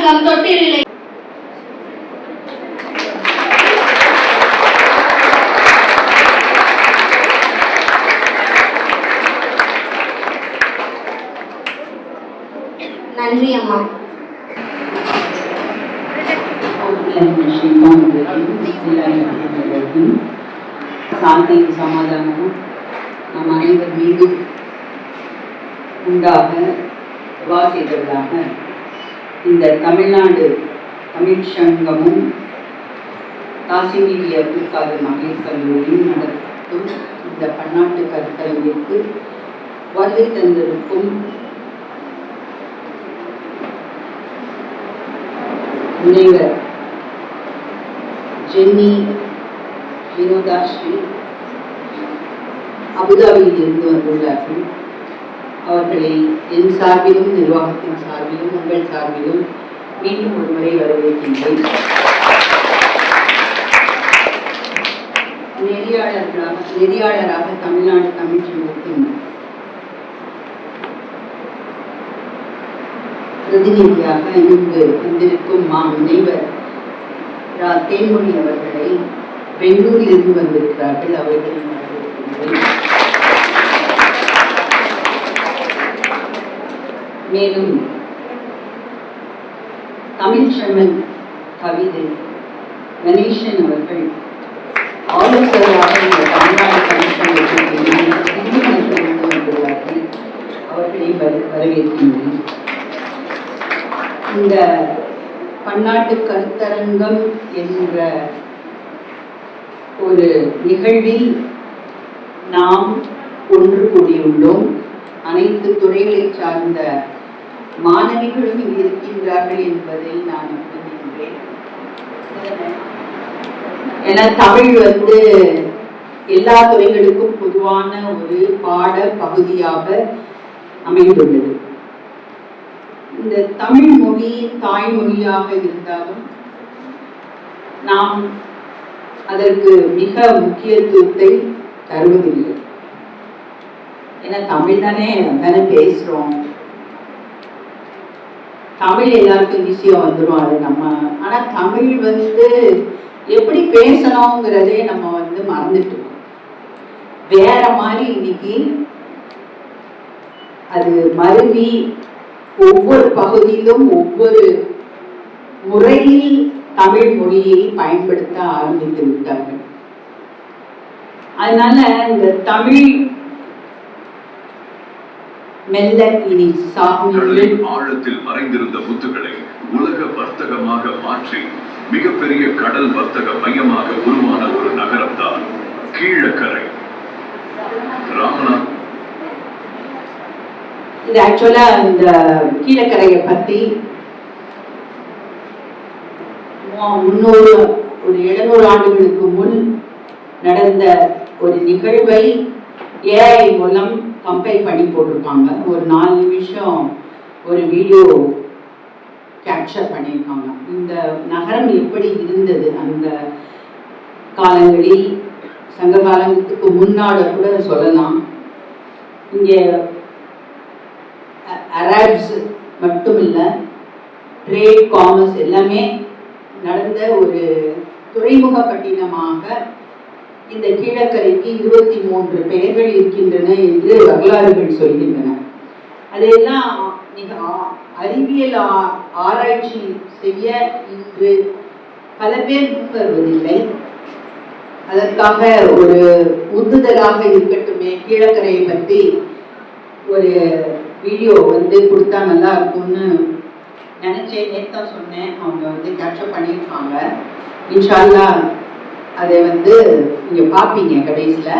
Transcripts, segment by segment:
சங்கம் தொட்டிலை நன்றி அம்மா. சாந்தி சமாதானமும் நம் அனைவர் மீதும் உண்டாக வாசித்தவர்களாக இந்த தமிழ்நாடு தமிழ் சங்கமும் காசி மீடியா புதுக்காடு மகளிர் கல்லூரியும் நடத்தும் இந்த பன்னாட்டு கருத்தரங்கிற்கு வருகை தந்திருக்கும் முனைவர் ஜென்னி வினோதாஸ்ரீ அபுதாபியில் இருந்து வந்துள்ளார்கள். அவர்களை என் சார்பிலும் நிர்வாகத்தின் சார்பிலும் உங்கள் சார்பிலும் மீண்டும் ஒரு முறை வரவேற்கின்றேன். நெறியாளராக தமிழ்நாடு தமிழ் சங்கத்தின் பிரதிநிதியாக இங்கு வந்திருக்கும் முனைவர் தேன்மொழி அவர்களை பெங்களூரில் இருந்து வந்திருக்கிறார்கள். அவர்களை மேலும் தமிழ் செம்மன் கவிதை கணேசன் அவர்கள் ஆலோசகராக இந்த தமிழ்நாடு தமிழ் சங்கத்திற்கு வந்துள்ளார்கள். அவர்களை வரவேற்கின்றேன். இந்த பன்னாட்டு கருத்தரங்கம் என்ற ஒரு நிகழ்வில் நாம் ஒன்று கூடியுள்ளோம். அனைத்து துறைகளை சார்ந்த மாணவிகளும் இங்கு இருக்கின்றார்கள் என்பதை நான் கருதுகின்றேன். ஏன்னா தமிழ் எல்லா துறைகளுக்கும் பொதுவான ஒரு பாட பகுதியாக அமைந்துள்ளது. இந்த தமிழ் மொழி தாய்மொழியாக இருந்தாலும் நாம் அதற்கு மிக முக்கியத்துவத்தை தருவதில்லை. ஏன்னா தமிழ் தானே பேசுறோம், தமிழ் எல்லாருக்கும் ஈஸியா வந்துடும். அது நம்ம ஆனா தமிழ் எப்படி பேசணுங்கிறதே நம்ம மறந்துட்டு வேற மாதிரி இன்னைக்கு அது மருவி ஒவ்வொரு பகுதியிலும் ஒவ்வொரு முறையில் தமிழ் மொழியை பயன்படுத்த ஆரம்பித்து விட்டார்கள். அதனால இந்த தமிழ் மெல்ல இனி ஆழத்தில் மறைந்திருந்த முத்துக்களை உலக வர்த்தகமாக மாற்றி மிகப்பெரிய கடல் வர்த்தக மையமாக உருவான ஒரு நகரம் தான் கீழக்கரை. ராமநாத் இது ஆக்சுவலா இந்த கீழக்கரையை பத்தி ஒரு 700 ஆண்டுகளுக்கு முன் நடந்த ஒரு நிகழ்வை ஏஐ மூலம் கம்பைல் பண்ணி போட்டிருக்காங்க. ஒரு 4 நிமிஷம் ஒரு வீடியோ கேப்சர் பண்ணியிருக்காங்க. இந்த நகரம் எப்படி இருந்தது அந்த காலங்களில், சங்க காலத்துக்கு முன்னாடி கூட சொல்லலாம். இங்கே அரேப்ஸ் மட்டும் இல்லை, ட்ரேட் காமர்ஸ் எல்லாமே நடந்த ஒரு துறைமுக பட்டினமாக இந்த கீழக்கரைக்கு 23 பெயர்கள் இருக்கின்றன என்று வரலாறுகள் சொல்கின்றன. அதையெல்லாம் அறிவியல் ஆராய்ச்சி செய்ய இன்று பல பேர் முன்வருவதில்லை. அதற்காக ஒரு உந்துதலாக இருக்கட்டுமே, கீழக்கரையை பற்றி ஒரு வீடியோ கொடுத்தா நல்லா இருக்கும்னு நினைச்சேன். நேத்தா சொன்னேன், அவங்க கேப்சர் பண்ணியிருக்காங்க. இன்ஷா அல்லாஹ் அதை நீங்க பார்ப்பீங்க கடைசியில.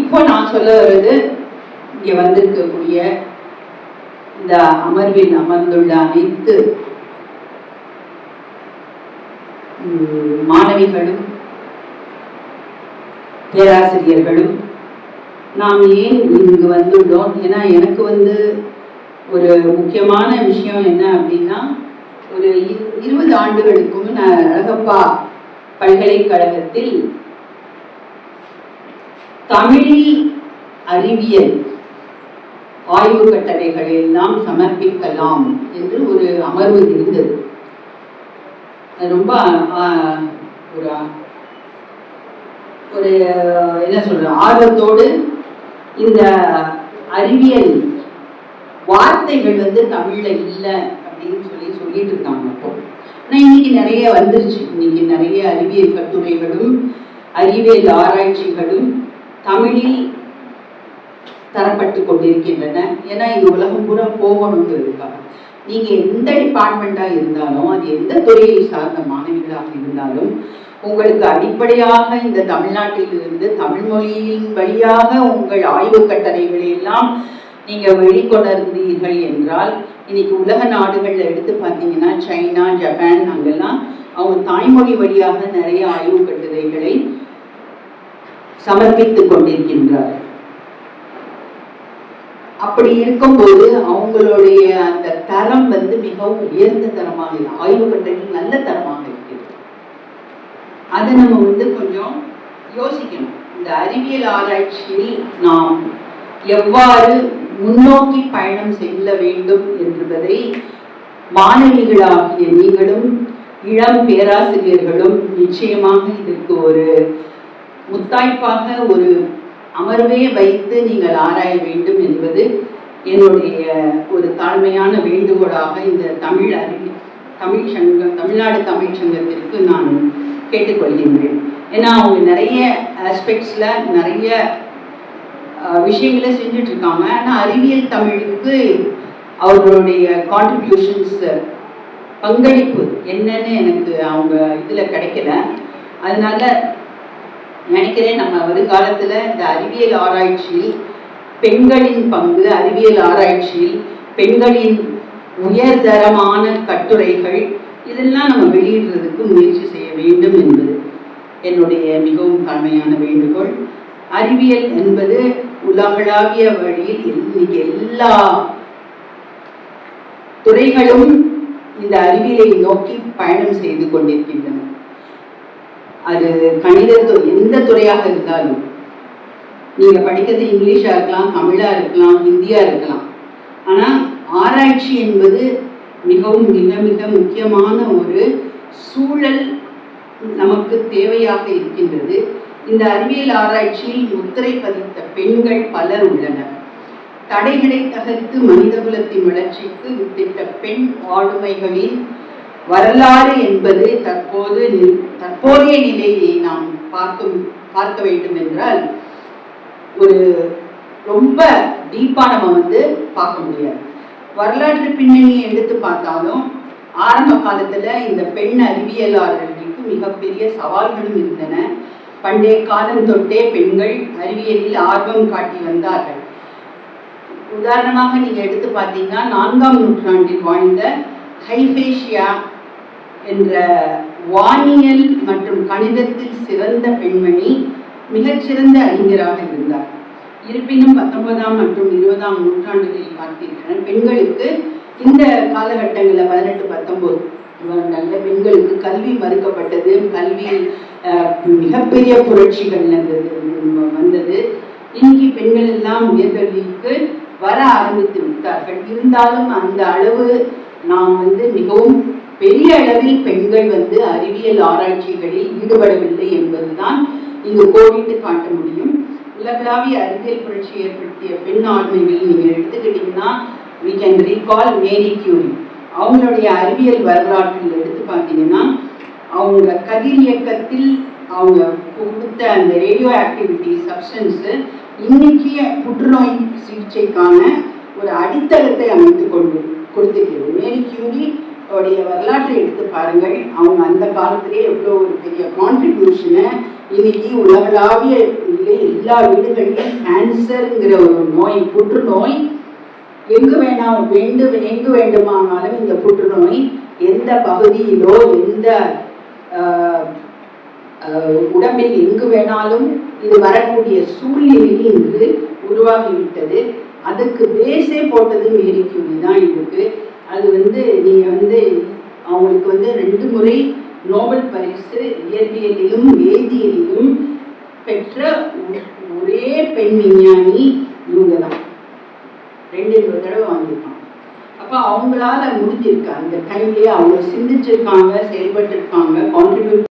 இப்போ நான் சொல்ல வர்றது, இங்க வந்திருக்கக்கூடிய இந்த அமர்வில் அமர்ந்துள்ள அனைத்து மாணவிகளும் பேராசிரியர்களும் நாம் ஏன் இங்கு வந்துள்ளோம். ஏன்னா எனக்கு ஒரு முக்கியமான விஷயம் என்ன அப்படின்னா, ஒரு 20 ஆண்டுகளுக்கும் நான் அழகப்பா பல்கலைக்கழகத்தில் தமிழ் அறிவியல் ஆய்வு கட்டளைகளை எல்லாம் சமர்ப்பிக்கலாம் என்று ஒரு அமர்வு இருந்தது. ரொம்ப ஒரு என்ன சொல்ற ஆர்வத்தோடு இந்த அறிவியல் வார்த்தைகள் தமிழ்ல இல்லை அப்படின்னு சொல்லிட்டு இருக்காங்க. அப்போ ஆனால் இன்னைக்கு நிறைய வந்துருச்சு. இன்னைக்கு நிறைய அறிவியல் கட்டுரைகளும் அறிவியல் ஆராய்ச்சிகளும் தமிழில் தரப்பட்டு கொண்டிருக்கின்றன. ஏன்னா இது உலகம் பூரா போகணுங்கிறதுக்காக. நீங்க எந்த டிபார்ட்மெண்டா இருந்தாலும், அது எந்த துறையை சார்ந்த மாணவிகளாக இருந்தாலும், உங்களுக்கு அடிப்படையாக இந்த தமிழ்நாட்டில் இருந்து தமிழ் மொழியின் வழியாக உங்கள் ஆய்வு கட்டளைகளை எல்லாம் நீங்க வெளிக்கொணர்ந்தீர்கள் என்றால், இன்னைக்கு உலக நாடுகள்ல எடுத்து பார்த்தீங்கன்னா சைனா, ஜப்பான், அங்கெல்லாம் அவங்க தாய்மொழி வழியாக நிறைய ஆய்வு கட்டுரைகளை சமர்ப்பித்துக் கொண்டிருக்கின்றார்கள். அப்படி இருக்கும்போது அவங்களுடைய அந்த தரம் மிகவும் உயர்ந்த தரமாக இல்லை. ஆய்வு கட்டுரைகள் நல்ல தரமாக இருக்கிறது. அதை நம்ம கொஞ்சம் யோசிக்கணும். இந்த அறிவியல் ஆராய்ச்சியில் நாம் எவ்வாறு முன்னோக்கி பயணம் செல்ல வேண்டும் என்பதை மாணவிகளாகிய நீங்களும் இளம் பேராசிரியர்களும் நிச்சயமாக இதற்கு ஒரு முத்தாய்ப்பாக ஒரு அமர்வே வைத்து நீங்கள் ஆராய வேண்டும் என்பது என்னுடைய ஒரு தாழ்மையான வேண்டுகோளாக இந்த தமிழ்நாடு தமிழ் சங்கத்திற்கு நான் கேட்டுக்கொள்கின்றேன். ஏன்னா அவங்க நிறைய ஆஸ்பெக்ட்ஸ்ல நிறைய விஷயங்களை செஞ்சுட்டு இருக்காங்க. ஆனால் அறிவியல் தமிழுக்கு அவர்களுடைய கான்ட்ரிபியூஷன்ஸ் பங்களிப்பு என்னன்னு எனக்கு அவங்க இதில் கிடைக்கல. அதனால நினைக்கிறேன் நம்ம வருங்காலத்தில் இந்த அறிவியல் ஆராய்ச்சியில் பெண்களின் பங்கு, அறிவியல் ஆராய்ச்சியில் பெண்களின் உயர்தரமான கட்டுரைகள் இதெல்லாம் நம்ம வெளியிடுறதுக்கு முயற்சி செய்ய வேண்டும் என்பது என்னுடைய மிகவும் தாழ்மையான வேண்டுகோள். அறிவியல் என்பது உலகளாவிய வழியில் இன்னைக்கு எல்லா துறைகளும் இந்த அறிவியலை நோக்கி பயணம் செய்து கொண்டிருக்கின்றன. அது எந்த துறையாக இருந்தாலும், நீங்க படிக்கிறது இங்கிலீஷா இருக்கலாம், தமிழா இருக்கலாம், ஹிந்தியா இருக்கலாம். ஆனா ஆராய்ச்சி என்பது மிகவும் மிக மிக முக்கியமான ஒரு சூழல் நமக்கு தேவையாக இருக்கின்றது. இந்த அறிவியல் ஆராய்ச்சியில் முத்திரை பதித்த பெண்கள் பலர் உள்ளனர். தடைகளை தகர்த்து மனிதகுலத்தின் வளர்ச்சிக்கு வித்திட்ட பெண் ஆளுமைகளின் வரலாறு என்பது தற்போதைய நிலையை நாம் பார்க்க வேண்டும் என்றால் ஒரு ரொம்ப டீப்பா நம்ம பார்க்க முடியாது. வரலாற்று பின்னணியை எடுத்து பார்த்தாலும் ஆரம்ப காலத்துல இந்த பெண் அறிவியலாளர்களுக்கு மிகப்பெரிய சவால்களும் இருந்தன. பண்டைய காலம் தொட்டே பெண்கள் அறிவியலில் ஆர்வம் காட்டி வந்தார்கள். உதாரணமாக நீங்க எடுத்து பார்த்தீங்கன்னா 4ஆம் நூற்றாண்டில் வாழ்ந்த ஹைபேஷியா என்ற வானியல் மற்றும் கணிதத்தில் சிறந்த பெண்மணி மிகச்சிறந்த அறிஞராக இருந்தார். இருப்பினும் 19ஆம் மற்றும் 20ஆம் நூற்றாண்டுகளில் பார்த்தீங்கன்னா பெண்களுக்கு இந்த காலகட்டங்களில் 18-19 பெண்களுக்கு கல்வி மறுக்கப்பட்டது. கல்வி மிகப்பெரிய புரட்சிகள் வந்தது. இன்னைக்கு பெண்கள் எல்லாம் உயர்கல்விக்கு வர ஆரம்பித்து விட்டார்கள். இருந்தாலும் அந்த அளவு நாம் மிகவும் பெரிய அளவில் பெண்கள் அறிவியல் ஆராய்ச்சிகளில் ஈடுபடவில்லை என்பதுதான் இங்கு கோடிட்டு காட்ட முடியும். உலகளாவிய அறிவியல் புரட்சி ஏற்படுத்திய பெண் ஆளுமைகள் நீங்க எடுத்துக்கிட்டீங்கன்னா we can recall Marie Curie. அவங்களுடைய அறிவியல் வரலாற்றில் எடுத்து பார்த்தீங்கன்னா அவங்க கதிர் இயக்கத்தில் அவங்க கொடுத்த அந்த ரேடியோ ஆக்டிவிட்டி சப்ஸ்டன்ஸு இன்னைக்கு புற்றுநோய் சிகிச்சைக்கான ஒரு அடித்தளத்தை கொடுத்திருக்கிறது. மேரி கியூரி உடைய வரலாற்றை எடுத்து பாருங்கள். அவங்க அந்த காலத்திலே எவ்வளோ ஒரு பெரிய கான்ட்ரிபியூஷனை இன்னைக்கு உலகளாவிய எல்லா வீடுகளிலும் கேன்சருங்கிற ஒரு நோய், புற்றுநோய் எங்கு வேண்டுமானாலும் இந்த புற்றுநோய் எந்த பகுதியிலோ எந்த உடம்பில் எங்கு வேணாலும் இது வரக்கூடிய சூழ்நிலையில் இன்று உருவாகிவிட்டது. அதுக்கு பேஸே போட்டது மேரி கியூரி தான். இதுக்கு அது நீங்க அவங்களுக்கு 2 முறை நோபல் பரிசு இயற்பியலிலும் வேதியியலிலும் பெற்ற ஒரே பெண் விஞ்ஞானி இவங்க தான். 2 தடவை வாங்கியிருக்காங்க. அப்போ அவங்களால முடிஞ்சிருக்கு, அந்த டைம்லேயே அவங்க சிந்திச்சிருக்காங்க, செயல்பட்டுருக்காங்க, கான்ட்ரிபியூட்